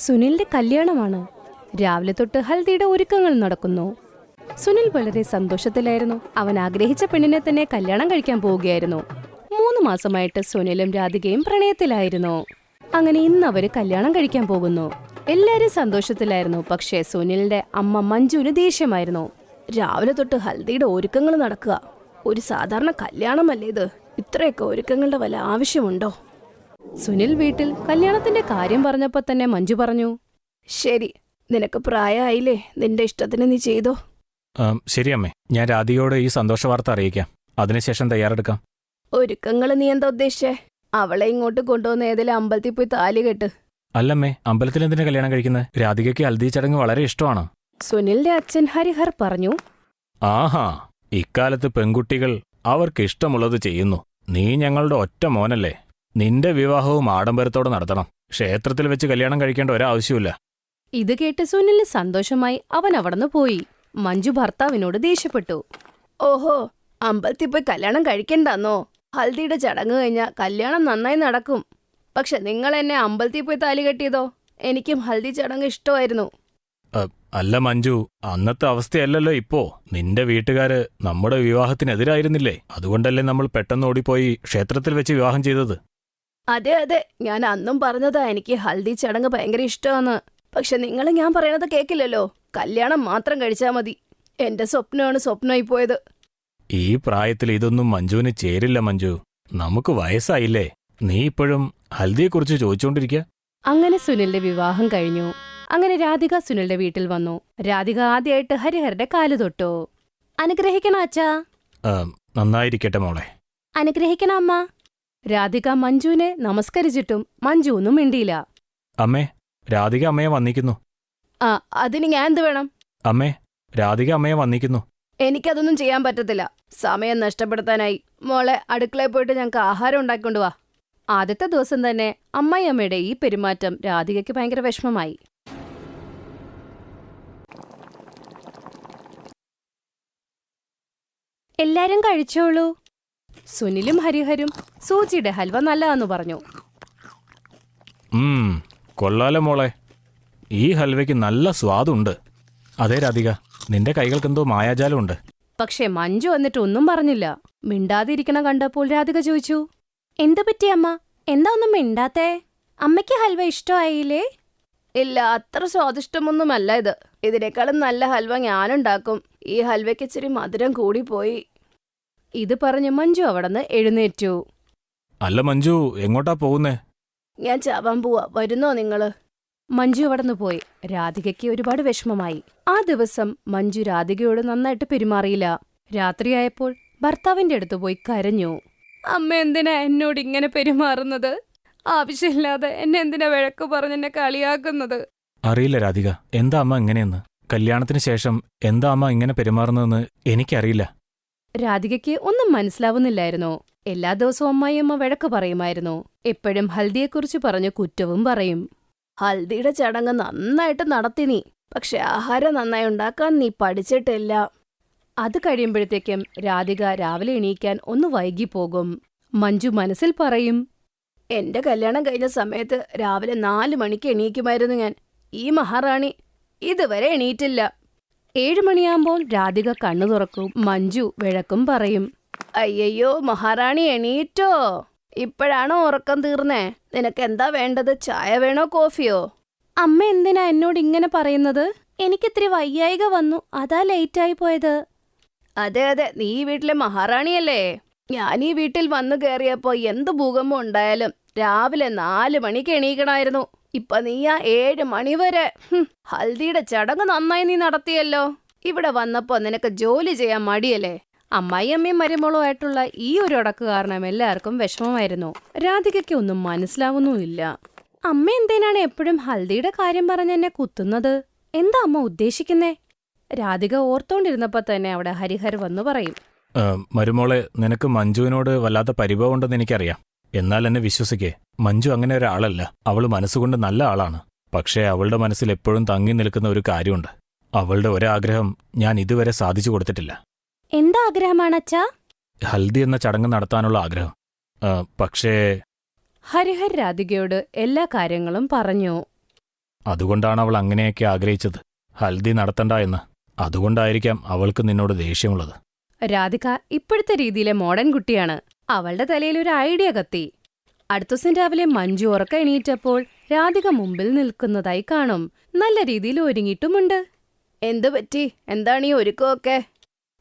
സുനിലിന്റെ കല്യാണമാണ്. രാവിലെ തൊട്ട് ഹൽദിയുടെ ഒരുക്കങ്ങൾ നടക്കുന്നു. സുനിൽ വളരെ സന്തോഷത്തിലായിരുന്നു. അവൻ ആഗ്രഹിച്ച പെണ്ണിനെ തന്നെ കല്യാണം കഴിക്കാൻ പോവുകയായിരുന്നു. 3 മാസമായിട്ട് സുനിലും രാധികയും പ്രണയത്തിലായിരുന്നു. അങ്ങനെ ഇന്ന് അവര് കല്യാണം കഴിക്കാൻ പോകുന്നു. എല്ലാരും സന്തോഷത്തിലായിരുന്നു. പക്ഷേ സുനിലിന്റെ അമ്മ മഞ്ജുവിന് ദേഷ്യമായിരുന്നു. രാവിലെ തൊട്ട് ഹൽദിയുടെ ഒരുക്കങ്ങൾ നടക്കുക. ഒരു സാധാരണ കല്യാണമല്ലേ ഇത്? ഇത്രയൊക്കെ ഒരുക്കങ്ങളുടെ വല്ല ആവശ്യമുണ്ടോ? സുനിൽ വീട്ടിൽ കല്യാണത്തിന്റെ കാര്യം പറഞ്ഞപ്പോ തന്നെ മഞ്ജു പറഞ്ഞു, ശരി, നിനക്ക് പ്രായമായില്ലേ, നിന്റെ ഇഷ്ടത്തിന് നീ ചെയ്തോ. ശരി അമ്മേ, ഞാൻ രാധികയോട് ഈ സന്തോഷ വാർത്ത അറിയിക്കാം. അതിനുശേഷം തയ്യാറെടുക്കാം. ഒരുക്കങ്ങള് നീ എന്താ ഉദ്ദേശിച്ചേ? അവളെ ഇങ്ങോട്ട് കൊണ്ടുവന്ന് ഏതെങ്കിലും അമ്പലത്തിൽ പോയി താലി കെട്ട്. അല്ലമ്മേ, അമ്പലത്തിൽ എന്തിനാ കല്യാണം കഴിക്കുന്നത്? രാധികയ്ക്ക് ഹൽദി ചടങ്ങ് വളരെ ഇഷ്ടമാണ്. സുനിലിന്റെ അച്ഛൻ ഹരിഹർ പറഞ്ഞു. ആഹാ, ഇക്കാലത്ത് പെൺകുട്ടികൾ അവർക്ക് ഇഷ്ടമുള്ളത് ചെയ്യുന്നു. നീ ഞങ്ങളുടെ ഒറ്റ മോനല്ലേ. നിന്റെ വിവാഹവും ആഡംബരത്തോടെ നടത്തണം. ക്ഷേത്രത്തിൽ വെച്ച് കല്യാണം കഴിക്കേണ്ട ഒരാവശ്യമില്ല. ഇത് കേട്ട് സുനിലിന് സന്തോഷമായി. അവൻ അവിടുന്ന് പോയി. മഞ്ജു ഭർത്താവിനോട് ദേഷ്യപ്പെട്ടു. ഓഹോ, അമ്പലത്തിൽ പോയി കല്യാണം കഴിക്കണ്ടെന്നോ? ഹൽദിയുടെ ചടങ്ങ് കഴിഞ്ഞാൽ കല്യാണം നന്നായി നടക്കും. പക്ഷെ നിങ്ങൾ എന്നെ അമ്പലത്തിൽ പോയി താലി കെട്ടിയതോ? എനിക്കും ഹൽദി ചടങ്ങ് ഇഷ്ടമായിരുന്നു. അല്ല മഞ്ജു, അന്നത്തെ അവസ്ഥയല്ലല്ലോ ഇപ്പോ. നിന്റെ വീട്ടുകാര് നമ്മുടെ വിവാഹത്തിനെതിരായിരുന്നില്ലേ? അതുകൊണ്ടല്ലേ നമ്മൾ പെട്ടെന്ന് ഓടിപ്പോയി ക്ഷേത്രത്തിൽ വെച്ച് വിവാഹം ചെയ്തത്. അതെ അതെ, ഞാൻ അന്നും പറഞ്ഞതാ എനിക്ക് ഹൽദി ചടങ്ങ് ഭയങ്കര ഇഷ്ടമാണ്. പക്ഷെ നിങ്ങൾ ഞാൻ പറയണത് കേക്കില്ലല്ലോ. കല്യാണം മാത്രം കഴിച്ചാൽ മതി. എന്റെ സ്വപ്നമാണ് സ്വപ്നമായി പോയത്. ഈ പ്രായത്തിൽ ഇതൊന്നും മഞ്ജുവിന് ചേരില്ല മഞ്ജു. നമുക്ക് വയസ്സായില്ലേ. നീ ഇപ്പോഴും ഹൽദിയെക്കുറിച്ച് ചോദിച്ചുകൊണ്ടിരിക്കുക. അങ്ങനെ സുനിലിന്റെ വിവാഹം കഴിഞ്ഞു. അങ്ങനെ രാധിക സുനിലിന്റെ വീട്ടിൽ വന്നു. രാധിക ആദ്യമായിട്ട് ഹരിഹരുടെ കാല് തൊട്ടു. അനുഗ്രഹിക്കണ അച്ഛാ. നന്നായിരിക്കട്ടെ മോളെ. അനുഗ്രഹിക്കണ അമ്മ. രാധിക മഞ്ജുവിനെ നമസ്കരിച്ചിട്ടും മഞ്ജു ഒന്നും മിണ്ടിയില്ല. അമ്മേ, രാധിക അമ്മയെ വന്നിക്കുന്നു. അതിന് ഞാൻ എന്ത് വേണം? അമ്മേ, രാധിക അമ്മയെ വന്നിക്കുന്നു. എനിക്കതൊന്നും ചെയ്യാൻ പറ്റത്തില്ല. സമയം നഷ്ടപ്പെടുത്താനായി. മോളെ, അടുക്കളയിൽ പോയിട്ട് ഞങ്ങൾക്ക് ആഹാരം ഉണ്ടാക്കിക്കൊണ്ടുവാ. ആദ്യത്തെ ദിവസം തന്നെ അമ്മായിയമ്മയുടെ ഈ പെരുമാറ്റം രാധികയ്ക്ക് ഭയങ്കര വിഷമമായി. എല്ലാരും കഴിച്ചോളൂ. സുനിലും ഹരിഹരും സൂചിയുടെ ഹൽവ നല്ലതാന്ന് പറഞ്ഞു. കൊള്ളാലോ മോളെ, ഈ ഹൽവയ്ക്ക് നല്ല സ്വാദുണ്ട്. അതെ രാധിക, നിന്റെ കൈകൾക്കെന്തോ മായാജാലമുണ്ട്. പക്ഷെ മഞ്ജു വന്നിട്ട് ഒന്നും പറഞ്ഞില്ല. മിണ്ടാതിരിക്കണ കണ്ടപ്പോൾ രാധിക ചോദിച്ചു, എന്തു പറ്റി അമ്മ? എന്താ ഒന്നും മിണ്ടാത്തേ? അമ്മയ്ക്ക് ഹൽവ ഇഷ്ടമായില്ലേ? ഇല്ല, അത്ര സ്വാദിഷ്ടമൊന്നുമല്ല ഇത്. ഇതിനേക്കാളും നല്ല ഹൽവ ഞാനുണ്ടാക്കും. ഈ ഹൽവയ്ക്ക് ഇച്ചിരി മധുരം കൂടിപ്പോയി. ഇത് പറഞ്ഞ് മഞ്ജു അവിടുന്ന് എഴുന്നേറ്റു. അല്ല മഞ്ജു, എങ്ങോട്ടാ പോകുന്നേ? ഞാൻ ചാവാൻ പോവാ, വരുന്നോ നിങ്ങള്? മഞ്ജു അവിടുന്ന് പോയി. രാധികയ്ക്ക് ഒരുപാട് വിഷമമായി. ആ ദിവസം മഞ്ജു രാധികയോട് നന്നായിട്ട് പെരുമാറിയില്ല. രാത്രിയായപ്പോൾ ഭർത്താവിന്റെ അടുത്ത് പോയി കരഞ്ഞു. അമ്മ എന്തിനാ എന്നോട് ഇങ്ങനെ പെരുമാറുന്നത്? ആവശ്യമില്ലാതെ എന്നെ എന്തിനാ വഴക്ക് പറഞ്ഞെന്നെ കളിയാക്കുന്നത്? അറിയില്ല രാധിക, എന്താ അമ്മ ഇങ്ങനെയെന്ന്. കല്യാണത്തിന് ശേഷം എന്താ അമ്മ ഇങ്ങനെ പെരുമാറുന്നതെന്ന് എനിക്കറിയില്ല. രാധികയ്ക്ക് ഒന്നും മനസ്സിലാവുന്നില്ലായിരുന്നു. എല്ലാ ദിവസവും അമ്മായിയമ്മ വഴക്ക് പറയുമായിരുന്നു. എപ്പോഴും ഹൽദിയെക്കുറിച്ച് പറഞ്ഞ് കുറ്റവും പറയും. ഹൽദിയുടെ ചടങ്ങ് നന്നായിട്ട് നടത്തി നീ. പക്ഷെ ആഹാരം നന്നായി ഉണ്ടാക്കാൻ നീ പഠിച്ചിട്ടില്ല. അത് കഴിയുമ്പോഴത്തേക്കും രാധിക രാവിലെ എണീക്കാൻ ഒന്ന് വൈകിപ്പോകും. മഞ്ജു മനസ്സിൽ പറയും, എന്റെ കല്യാണം കഴിഞ്ഞ സമയത്ത് രാവിലെ 4 മണിക്ക് എണീക്കുമായിരുന്നു ഞാൻ. ഈ മഹാറാണി ഇതുവരെ എണീറ്റില്ല. 7 മണിയാകുമ്പോൾ രാധിക കണ്ണു തുറക്കും. മഞ്ജു വഴക്കും പറയും. അയ്യയ്യോ, മഹാറാണി എണീറ്റോ? ഇപ്പോഴാണോ ഉറക്കം തീർന്നേ? നിനക്ക് എന്താ വേണ്ടത്? ചായ വേണോ കോഫിയോ? അമ്മ എന്തിനാ എന്നോട് ഇങ്ങനെ പറയുന്നത്? എനിക്കിത്തിരി വയ്യായിക വന്നു, അതാ ലേറ്റായി പോയത്. അതെ അതെ, നീ ഈ വീട്ടിലെ മഹാറാണിയല്ലേ. ഞാൻ ഈ വീട്ടിൽ വന്നു കയറിയപ്പോ എന്ത് ഭൂകമ്പം ഉണ്ടായാലും രാവിലെ 4 മണിക്ക് എണീക്കണമായിരുന്നു. ഇപ്പൊ നീ ആ 7 മണി വരെ. ഹൽദിയുടെ ചടങ്ങ് നന്നായി നീ നടത്തിയല്ലോ. ഇവിടെ വന്നപ്പോ നിനക്ക് ജോലി ചെയ്യാൻ മടിയല്ലേ? അമ്മായിയമ്മയും മരുമോളുമായിട്ടുള്ള ഈ ഒരു ഉടക്ക് കാരണം എല്ലാവർക്കും വിഷമമായിരുന്നു. രാധികയ്ക്ക് ഒന്നും മനസ്സിലാവുന്നുമില്ല. അമ്മ എന്തിനാണ് എപ്പോഴും ഹൽദിയുടെ കാര്യം പറഞ്ഞ് എന്നെ കുത്തുന്നത്? എന്താ അമ്മ ഉദ്ദേശിക്കുന്നേ? രാധിക ഓർത്തോണ്ടിരുന്നപ്പോ തന്നെ അവിടെ ഹരിഹർ വന്നു പറയും. മരുമോളെ, നിനക്ക് മഞ്ജുവിനോട് വല്ലാത്ത പരിഭവമുണ്ടെന്ന് എനിക്കറിയാം. എന്നാൽ എന്നെ വിശ്വസിക്കേ, മഞ്ജു അങ്ങനെ ഒരാളല്ല. അവള് മനസ്സുകൊണ്ട് നല്ല ആളാണ്. പക്ഷേ അവളുടെ മനസ്സിൽ എപ്പോഴും തങ്ങി നിൽക്കുന്ന ഒരു കാര്യമുണ്ട്. അവളുടെ ഒരാഗ്രഹം ഞാൻ ഇതുവരെ സാധിച്ചു കൊടുത്തിട്ടില്ല. എന്താ ആഗ്രഹമാണച്ചാ? ഹൽദി എന്ന ചടങ്ങ് നടത്താനുള്ള ആഗ്രഹം. പക്ഷേ ഹരിഹർ രാധികയോട് എല്ലാ കാര്യങ്ങളും പറഞ്ഞു. അതുകൊണ്ടാണ് അവൾ അങ്ങനെയൊക്കെ ആഗ്രഹിച്ചത്, ഹൽദി നടത്തണ്ട എന്ന്. അതുകൊണ്ടായിരിക്കാം അവൾക്ക് നിന്നോട് ദേഷ്യമുള്ളത്. രാധിക ഇപ്പോഴത്തെ രീതിയിലെ മോഡേൺ കുട്ടിയാണ്. അവളുടെ തലയിൽ ഒരു ഐഡിയ കത്തി. അടുത്ത ദിവസം രാവിലെ മഞ്ജു ഉറക്ക എണീറ്റപ്പോൾ രാധിക മുമ്പിൽ നിൽക്കുന്നതായി കാണും. നല്ല രീതിയിൽ ഒരുങ്ങിയിട്ടുമുണ്ട്. എന്തു പറ്റി? എന്താണ് ഈ ഒരുക്കമൊക്കെ?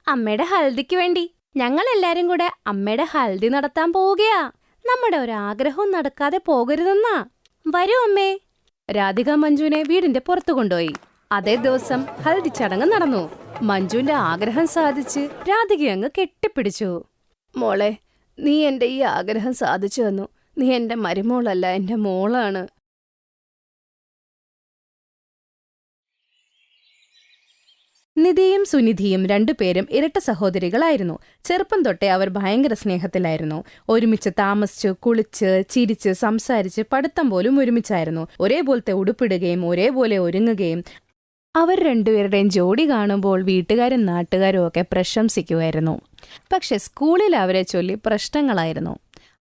അമ്മയുടെ ഹൽദിക്ക് വേണ്ടി ഞങ്ങളെല്ലാരും കൂടെ അമ്മയുടെ ഹൽദി നടത്താൻ പോവുകയാ. നമ്മുടെ ഒരാഗ്രഹവും നടക്കാതെ പോകരുതെന്നാ. വരൂ അമ്മേ. രാധിക മഞ്ജുവിനെ വീടിന്റെ പുറത്തു കൊണ്ടുപോയി. അതേ ദിവസം ഹൽദി ചടങ്ങ് നടന്നു. മഞ്ജുവിന്റെ ആഗ്രഹം സാധിച്ച് രാധിക അങ്ങ് കെട്ടിപ്പിടിച്ചു. മോളെ, നീ എന്റെ ഈ ആഗ്രഹം സാധിച്ചു തന്നു. നീ എന്റെ മരുമോളല്ല, എന്റെ മോളാണ്. നിധിയും സുനിധിയും രണ്ടുപേരും ഇരട്ട സഹോദരികളായിരുന്നു. ചെറുപ്പം തൊട്ടേ അവർ ഭയങ്കര സ്നേഹത്തിലായിരുന്നു. ഒരുമിച്ച് താമസിച്ച്, കുളിച്ച്, ചിരിച്ച്, സംസാരിച്ച്, പഠിത്തം പോലും ഒരുമിച്ചായിരുന്നു. ഒരേപോലത്തെ ഉടുപ്പിടുകയും ഒരേപോലെ ഒരുങ്ങുകയും. അവർ രണ്ടുപേരുടെയും ജോഡി കാണുമ്പോൾ വീട്ടുകാരും നാട്ടുകാരും ഒക്കെ പ്രശംസിക്കുമായിരുന്നു. പക്ഷെ സ്കൂളിൽ അവരെ ചൊല്ലി പ്രശ്നങ്ങളായിരുന്നു.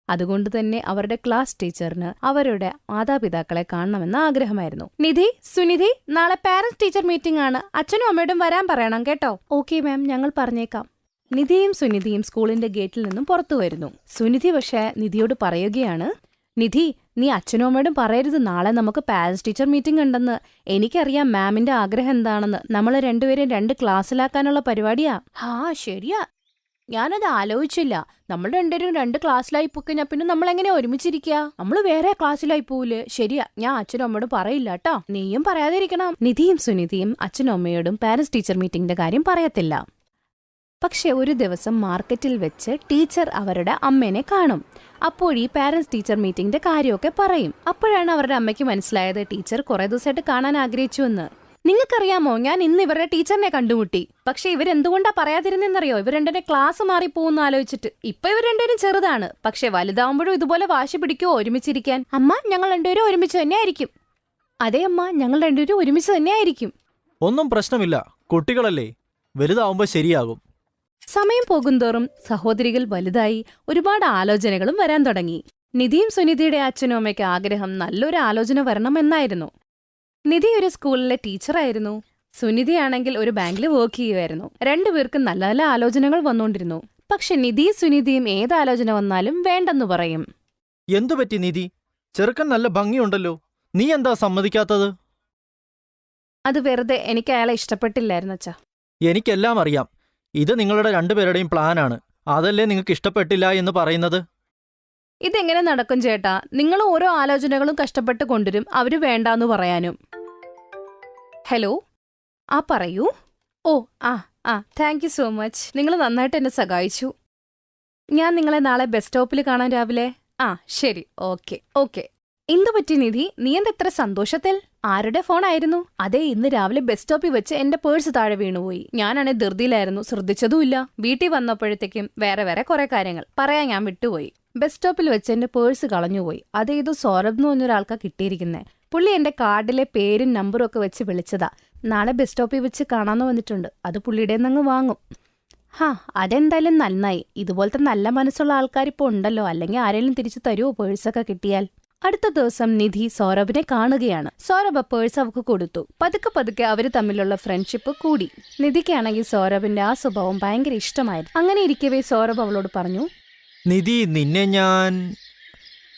അതുകൊണ്ട് തന്നെ അവരുടെ ക്ലാസ് ടീച്ചറിന് അവരുടെ മാതാപിതാക്കളെ കാണണമെന്ന് ആഗ്രഹമായിരുന്നു. നിധി, സുനിധി, നാളെ പാരന്റ്സ് ടീച്ചർ മീറ്റിംഗ് ആണ്. അച്ഛനും അമ്മയോടും വരാൻ പറയണം കേട്ടോ. ഓക്കെ മാം, ഞങ്ങൾ പറഞ്ഞേക്കാം. നിധിയും സുനിധിയും സ്കൂളിന്റെ ഗേറ്റിൽ നിന്നും പുറത്തു വരുന്നു. സുനിധി പക്ഷേ നിധിയോട് പറയുകയാണ്, നിധി, നീ അച്ഛനും അമ്മയോടും പറയരുത്, നാളെ നമുക്ക് പാരന്റ്സ് ടീച്ചർ മീറ്റിംഗ് ഉണ്ടെന്ന്. എനിക്കറിയാം മാമിന്റെ ആഗ്രഹം എന്താണെന്ന്. നമ്മളെ രണ്ടുപേരും 2 ക്ലാസ്സിലാക്കാനുള്ള പരിപാടിയാ. ഹാ, ശരിയാ, ഞാനത് ആലോചിച്ചില്ല. നമ്മൾ രണ്ടുപേരും 2 ക്ലാസ്സിലായി പോയിക്കഴിഞ്ഞാൽ പിന്നെ നമ്മൾ എങ്ങനെ ഒരുമിച്ചിരിക്കുക? നമ്മൾ വേറെ ക്ലാസ്സിലായി പോവില്ലേ? ശരിയാ, ഞാൻ അച്ഛനും അമ്മയോടും പറയില്ല കേട്ടോ. നീയും പറയാതിരിക്കണം. നിധിയും സുനിധിയും അച്ഛനും അമ്മയോടും പാരന്റ്സ് ടീച്ചർ മീറ്റിംഗിന്റെ കാര്യം പറയത്തില്ല. പക്ഷെ ഒരു ദിവസം മാർക്കറ്റിൽ വെച്ച് ടീച്ചർ അവരുടെ അമ്മേനെ കാണും. അപ്പോഴീ പാരന്റ്സ് ടീച്ചർ മീറ്റിംഗിന്റെ കാര്യമൊക്കെ പറയും. അപ്പോഴാണ് അവരുടെ അമ്മയ്ക്ക് മനസ്സിലായത് ടീച്ചർ കുറെ ദിവസമായിട്ട് കാണാൻ ആഗ്രഹിച്ചുവെന്ന്. നിങ്ങൾക്കറിയാമോ, ഞാൻ ഇന്ന് ഇവരുടെ ടീച്ചറിനെ കണ്ടുമുട്ടി. പക്ഷെ ഇവരെന്തുകൊണ്ടാ പറയാതിരുന്നെന്നറിയോ? ഇവർ രണ്ടുപേരെ ക്ലാസ് മാറിപ്പോകുന്ന ആലോചിച്ചിട്ട്. ഇപ്പൊ ഇവർ രണ്ടുപേരും ചെറുതാണ്, പക്ഷെ വലുതാവുമ്പോഴും ഇതുപോലെ വാശി പിടിക്കുമോ ഒരുമിച്ചിരിക്കാൻ? അമ്മ, ഞങ്ങൾ രണ്ടുപേരും ഒരുമിച്ച് തന്നെയായിരിക്കും. അതെ അമ്മ, ഞങ്ങൾ രണ്ടുപേരും ഒരുമിച്ച് തന്നെയായിരിക്കും. ഒന്നും പ്രശ്നമില്ല, കുട്ടികളല്ലേ, വലുതാവുമ്പോ ശരിയാകും. സമയം പോകുന്തോറും സഹോദരികൾ വലുതായി. ഒരുപാട് ആലോചനകളും വരാൻ തുടങ്ങി. നിധിയും സുനിധിയുടെ അച്ഛനും അമ്മയ്ക്ക് ആഗ്രഹം നല്ലൊരു ആലോചന വരണമെന്നായിരുന്നു. നിധി ഒരു സ്കൂളിലെ ടീച്ചറായിരുന്നു. സുനിധിയാണെങ്കിൽ ഒരു ബാങ്കിൽ വർക്ക് ചെയ്യുമായിരുന്നു. രണ്ടുപേർക്കും നല്ല നല്ല ആലോചനകൾ വന്നുകൊണ്ടിരുന്നു. പക്ഷെ നിധിയും സുനിധിയും ഏത് ആലോചന വന്നാലും വേണ്ടെന്നു പറയും. എന്തുപറ്റി നിധി? ചെറുക്കൻ നല്ല ഭംഗിയുണ്ടല്ലോ, നീ എന്താ സമ്മതിക്കാത്തത്? അത് വെറുതെ, എനിക്ക് അയാളെ ഇഷ്ടപ്പെട്ടില്ലായിരുന്നു അച്ഛാ. എനിക്കെല്ലാം അറിയാം. ഇത് നിങ്ങളുടെ രണ്ടുപേരുടെയും പ്ലാനാണ്. അതല്ലേ നിങ്ങൾക്ക് ഇഷ്ടപ്പെട്ടില്ല എന്ന് പറയുന്നത്? ഇതെങ്ങനെ നടക്കും ചേട്ടാ? നിങ്ങൾ ഓരോ ആലോചനകളും കഷ്ടപ്പെട്ട് കൊണ്ടുവരും, അവര് വേണ്ടാന്ന് പറയാനും. ഹലോ, പറയൂ. ഓ, താങ്ക് യു സോ മച്ച്. നിങ്ങൾ നന്നായിട്ട് എന്നെ സഹായിച്ചു. ഞാൻ നിങ്ങളെ നാളെ ബസ് സ്റ്റോപ്പിൽ കാണാൻ രാവിലെ. ശരി, ഓക്കെ. എന്തു പറ്റി നിധി? നീ എന്തെത്ര സന്തോഷത്തിൽ? ആരുടെ ഫോണായിരുന്നു? അതെ, ഇന്ന് രാവിലെ ബസ് സ്റ്റോപ്പിൽ വെച്ച് എന്റെ പേഴ്സ് താഴെ വീണുപോയി. ഞാനാണെ ധൃതിയിലായിരുന്നു, ശ്രദ്ധിച്ചതുമില്ല. വീട്ടിൽ വന്നപ്പോഴത്തേക്കും വേറെ കുറെ കാര്യങ്ങൾ പറയാൻ ഞാൻ വിട്ടുപോയി. ബസ് സ്റ്റോപ്പിൽ വെച്ച് എന്റെ പേഴ്സ് കളഞ്ഞുപോയി. അതേതോ സൗരഭ് എന്ന് പറഞ്ഞൊരാൾക്കാ കിട്ടിയിരിക്കുന്നേ. പുള്ളി എന്റെ കാർഡിലെ പേരും നമ്പറും ഒക്കെ വെച്ച് വിളിച്ചതാ. നാളെ ബസ് സ്റ്റോപ്പിൽ വെച്ച് കാണാന്ന് വന്നിട്ടുണ്ട്. അത് പുള്ളിയുടെ അങ്ങ് വാങ്ങും. അതെന്തായാലും നന്നായി. ഇതുപോലത്തെ നല്ല മനസ്സുള്ള ആൾക്കാരിപ്പോ ഉണ്ടല്ലോ. അല്ലെങ്കിൽ ആരെങ്കിലും തിരിച്ചു തരുമോ പേഴ്സൊക്കെ കിട്ടിയാൽ? അടുത്ത ദിവസം നിധി സൗരഭിനെ കാണുകയാണ്. സൗരഭ് പേഴ്സ് അവക്ക് കൊടുത്തു. പതുക്കെ അവര് തമ്മിലുള്ള ഫ്രണ്ട്ഷിപ്പ് കൂടി. നിധിക്കാണെങ്കിൽ സൗരഭിന്റെ ആ സ്വഭാവം ഭയങ്കര ഇഷ്ടമായിരുന്നു. അങ്ങനെ ഇരിക്കവേ സൗരഭ് അവളോട് പറഞ്ഞു, നിധി, നിന്നെ ഞാൻ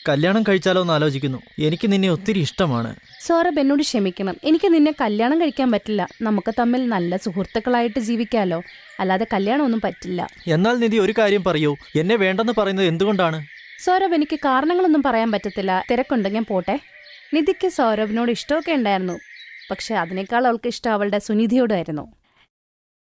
കല്യാണം കഴിച്ചാലോ എന്ന് ആലോചിക്കുന്നു. എനിക്ക് നിന്നെ ഒത്തിരി ഇഷ്ടമാണ്. സൗരഭ്, എന്നോട് ക്ഷമിക്കണം. എനിക്ക് നിന്നെ കല്യാണം കഴിക്കാൻ പറ്റില്ല. നമുക്ക് തമ്മിൽ നല്ല സുഹൃത്തുക്കളായിട്ട് ജീവിക്കാലോ, അല്ലാതെ കല്യാണം ഒന്നും പറ്റില്ല. എന്നാൽ നിധി, ഒരു കാര്യം പറയൂ, എന്നെ വേണ്ടെന്ന് പറയുന്നത് എന്തുകൊണ്ടാണ്? സൗരഭ്, എനിക്ക് കാരണങ്ങളൊന്നും പറയാൻ പറ്റത്തില്ല. തിരക്കുണ്ട്, ഞാൻ പോട്ടെ. നിധിക്ക് സൗരഭിനോട് ഇഷ്ടമൊക്കെ ഉണ്ടായിരുന്നു. പക്ഷെ അതിനേക്കാൾ അവൾക്ക് ഇഷ്ടം അവളുടെ സുനിധിയോടായിരുന്നു.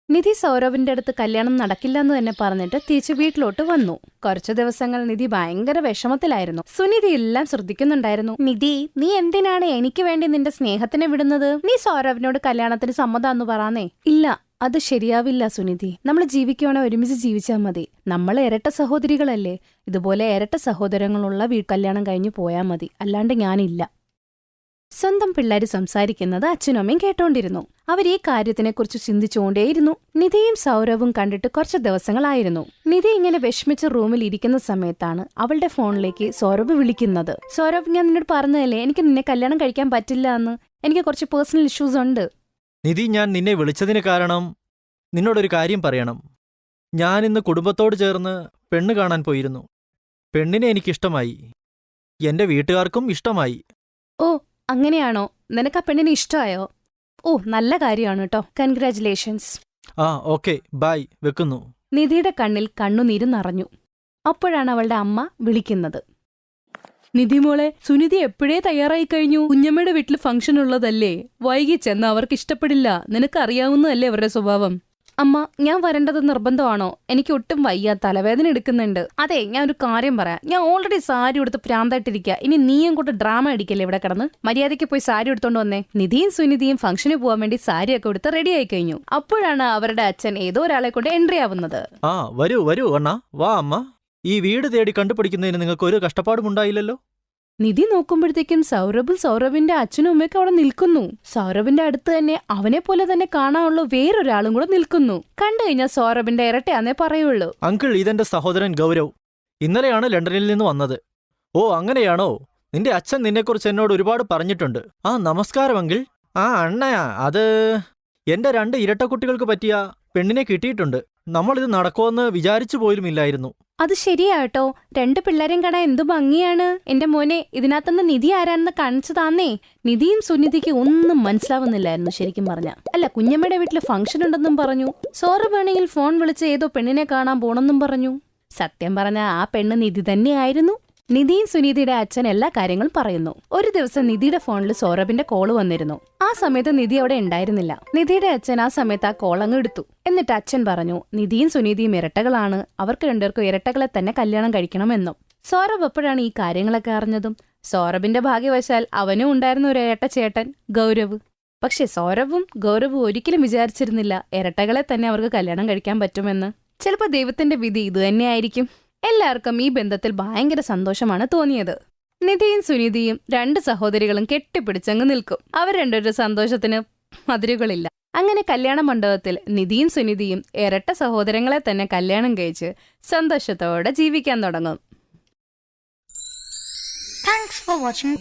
നിധി സൗരഭിന്റെ അടുത്ത് കല്യാണം നടക്കില്ല എന്ന് തന്നെ പറഞ്ഞിട്ട് തിരിച്ചു വീട്ടിലോട്ട് വന്നു. കുറച്ചു ദിവസങ്ങൾ നിധി ഭയങ്കര വിഷമത്തിലായിരുന്നു. സുനിധി എല്ലാം ശ്രദ്ധിക്കുന്നുണ്ടായിരുന്നു. നിധി, നീ എന്തിനാണ് എനിക്ക് വേണ്ടി നിന്റെ സ്നേഹത്തിനെ വിടുന്നത്? നീ സൗരഭിനോട് കല്യാണത്തിന് സമ്മതമാണെന്ന് പറയാന്നേ. ഇല്ല, അത് ശരിയാവില്ല സുനിധി. നമ്മൾ ജീവിക്കുവാണെ ഒരുമിച്ച് ജീവിച്ചാൽ മതി. നമ്മൾ ഇരട്ട സഹോദരികളല്ലേ. ഇതുപോലെ ഇരട്ട സഹോദരങ്ങളുള്ള കല്യാണം കഴിഞ്ഞു പോയാൽ മതി. അല്ലാണ്ട് ഞാനില്ല. സ്വന്തം പിള്ളേര് സംസാരിക്കുന്നത് അച്ഛനും അമ്മയും കേട്ടോണ്ടിരുന്നു. അവർ ഈ കാര്യത്തിനെക്കുറിച്ച് ചിന്തിച്ചുകൊണ്ടേയിരുന്നു. നിധിയും സൗരവും കണ്ടിട്ട് കുറച്ച് ദിവസങ്ങളായിരുന്നു. നിധി ഇങ്ങനെ വിഷമിച്ച് റൂമിൽ ഇരിക്കുന്ന സമയത്താണ് അവളുടെ ഫോണിലേക്ക് സൗരഭ് വിളിക്കുന്നത്. സൗരഭ്, ഞാൻ നിന്നോട് പറഞ്ഞതല്ലേ എനിക്ക് നിന്നെ കല്യാണം കഴിക്കാൻ പറ്റില്ല എന്ന്. എനിക്ക് കുറച്ച് പേഴ്സണൽ ഇഷ്യൂസ് ഉണ്ട്. നിധി, ഞാൻ നിന്നെ വിളിച്ചതിന് കാരണം നിന്നോടൊരു കാര്യം പറയണം. ഞാൻ ഇന്ന് കുടുംബത്തോട് ചേർന്ന് പെണ്ണ് കാണാൻ പോയിരുന്നു. പെണ്ണിനെ എനിക്കിഷ്ടമായി. എന്റെ വീട്ടുകാർക്കും ഇഷ്ടമായി. അങ്ങനെയാണോ? നിനക്ക് ആ പെണ്ണിനെ ഇഷ്ടമായോ? ഓ, നല്ല കാര്യമാണ് കേട്ടോ. കൺഗ്രാറ്റുലേഷൻസ്. ആ, ഓക്കെ, ബൈ, വെക്കുന്നു. നിധിയുടെ കണ്ണിൽ കണ്ണുനീര് നിറഞ്ഞു. അപ്പോഴാണ് അവളുടെ അമ്മ വിളിക്കുന്നത്. നിധി മോളെ, സുനിധി എപ്പോഴേ തയ്യാറായി കഴിഞ്ഞു. കുഞ്ഞമ്മയുടെ വീട്ടിൽ ഫംഗ്ഷൻ ഉള്ളതല്ലേ, വൈകി ചെന്ന് അവർക്ക് ഇഷ്ടപ്പെടില്ല. നിനക്കറിയാവുന്നതല്ലേ അവരുടെ സ്വഭാവം. അമ്മ, ഞാൻ വരേണ്ടത് നിർബന്ധമാണോ? എനിക്ക് ഒട്ടും വയ്യ, തലവേദന എടുക്കുന്നുണ്ട്. അതെ, ഞാൻ ഒരു കാര്യം പറയാം. ഞാൻ ഓൾറെഡി സാരി എടുത്ത് പ്രാന്തായിട്ടിരിക്കുക. ഇനി നീയും കൂട്ട് ഡ്രാമ അടിക്കല്ലേ ഇവിടെ കിടന്ന്. മര്യാദയ്ക്ക് പോയി സാരി എടുത്തോണ്ട് വന്നേ. നിധിയും സുനിധിയും ഫംഗ്ഷന് പോകാൻ വേണ്ടി സാരിയൊക്കെ എടുത്ത് റെഡി ആയി കഴിഞ്ഞു. അപ്പോഴാണ് അവരുടെ അച്ഛൻ ഏതോ ഒരാളെ കൊണ്ട് എൻട്രി ആവുന്നത്. ആ, വരൂ വരൂ അണ്ണാ, വാ അമ്മ. ഈ വീട് തേടി കണ്ടുപിടിക്കുന്നതിന് നിങ്ങൾക്ക് ഒരു കഷ്ടപ്പാടും ഉണ്ടായില്ലല്ലോ. നിധി നോക്കുമ്പോഴത്തേക്കും സൗരഭിന്റെ അച്ഛനും അമ്മയൊക്കെ അവിടെ നിൽക്കുന്നു. സൗരഭിന്റെ അടുത്ത് തന്നെ അവനെ പോലെ തന്നെ കാണാനുള്ള വേറൊരാളും കൂടെ നിൽക്കുന്നു. കണ്ടു കഴിഞ്ഞാൽ സൗരഭിന്റെ ഇരട്ടയാന്നേ പറയുള്ളൂ. അങ്കിൾ, ഇതെന്റെ സഹോദരൻ ഗൗരവ്. ഇന്നലെയാണ് ലണ്ടനിൽ നിന്ന് വന്നത്. ഓ, അങ്ങനെയാണോ? നിന്റെ അച്ഛൻ നിന്നെക്കുറിച്ച് എന്നോട് ഒരുപാട് പറഞ്ഞിട്ടുണ്ട്. ആ, നമസ്കാരം അങ്കിൾ. ആ, അണ്ണയാ, അത് എന്റെ 2 ഇരട്ടക്കുട്ടികൾക്ക് പറ്റിയ പെണ്ണിനെ കിട്ടിയിട്ടുണ്ട്. നമ്മളിത് നടക്കുമെന്ന് വിചാരിച്ചു പോലുമില്ലായിരുന്നു. അത് ശരിയാട്ടോ. 2 പിള്ളേരെയും കാണാൻ എന്തു ഭംഗിയാണ്. എന്റെ മോനെ, ഇതിനകത്തുനിന്ന് നിധി ആരാണെന്ന് കാണിച്ചു താന്നേ. നിധിയും സുനിധിക്ക് ഒന്നും മനസ്സിലാവുന്നില്ലായിരുന്നു ശരിക്കും പറഞ്ഞ. അല്ല, കുഞ്ഞമ്മയുടെ വീട്ടിൽ ഫംഗ്ഷൻ ഉണ്ടെന്നും പറഞ്ഞു. സൗരഭേണെങ്കിൽ ഫോൺ വിളിച്ച് ഏതോ പെണ്ണിനെ കാണാൻ പോണെന്നും പറഞ്ഞു. സത്യം പറഞ്ഞ ആ പെണ്ണ് നിധി തന്നെയായിരുന്നു. നിധിയും സുനിധിയുടെ അച്ഛൻ എല്ലാ കാര്യങ്ങളും പറയുന്നു. ഒരു ദിവസം നിധിയുടെ ഫോണിൽ സൗരഭിന്റെ കോള് വന്നിരുന്നു. ആ സമയത്ത് നിധി അവിടെ ഉണ്ടായിരുന്നില്ല. നിധിയുടെ അച്ഛൻ ആ സമയത്ത് ആ കോൾ അങ്ങ് എടുത്തു. എന്നിട്ട് അച്ഛൻ പറഞ്ഞു, നിധിയും സുനിധിയും ഇരട്ടകളാണ്, അവർക്ക് 2 പേർക്കും ഇരട്ടകളെ തന്നെ കല്യാണം കഴിക്കണമെന്നും. സൗരഭ് എപ്പോഴാണ് ഈ കാര്യങ്ങളൊക്കെ അറിഞ്ഞതും സൗരഭിന്റെ ഭാഗ്യവശാൽ അവനും ഉണ്ടായിരുന്ന ഒരു ഇരട്ട ചേട്ടൻ ഗൗരവ്. പക്ഷെ സൗരഭും ഗൗരവും ഒരിക്കലും വിചാരിച്ചിരുന്നില്ല ഇരട്ടകളെ തന്നെ അവർക്ക് കല്യാണം കഴിക്കാൻ പറ്റുമെന്ന്. ചിലപ്പോൾ ദൈവത്തിന്റെ വിധി ഇതുതന്നെയായിരിക്കും. എല്ലാവർക്കും ഈ ബന്ധത്തിൽ ഭയങ്കര സന്തോഷമാണ് തോന്നിയത്. നിധിയും സുനിധിയും 2 സഹോദരികളും കെട്ടിപ്പിടിച്ചങ്ങ് നിൽക്കും. അവർ 2 സന്തോഷത്തിന് അതിരുകളില്ല. അങ്ങനെ കല്യാണ മണ്ഡപത്തിൽ നിധിയും സുനിധിയും ഇരട്ട സഹോദരങ്ങളെ തന്നെ കല്യാണം കഴിച്ച് സന്തോഷത്തോടെ ജീവിക്കാൻ തുടങ്ങും. Thanks for watching.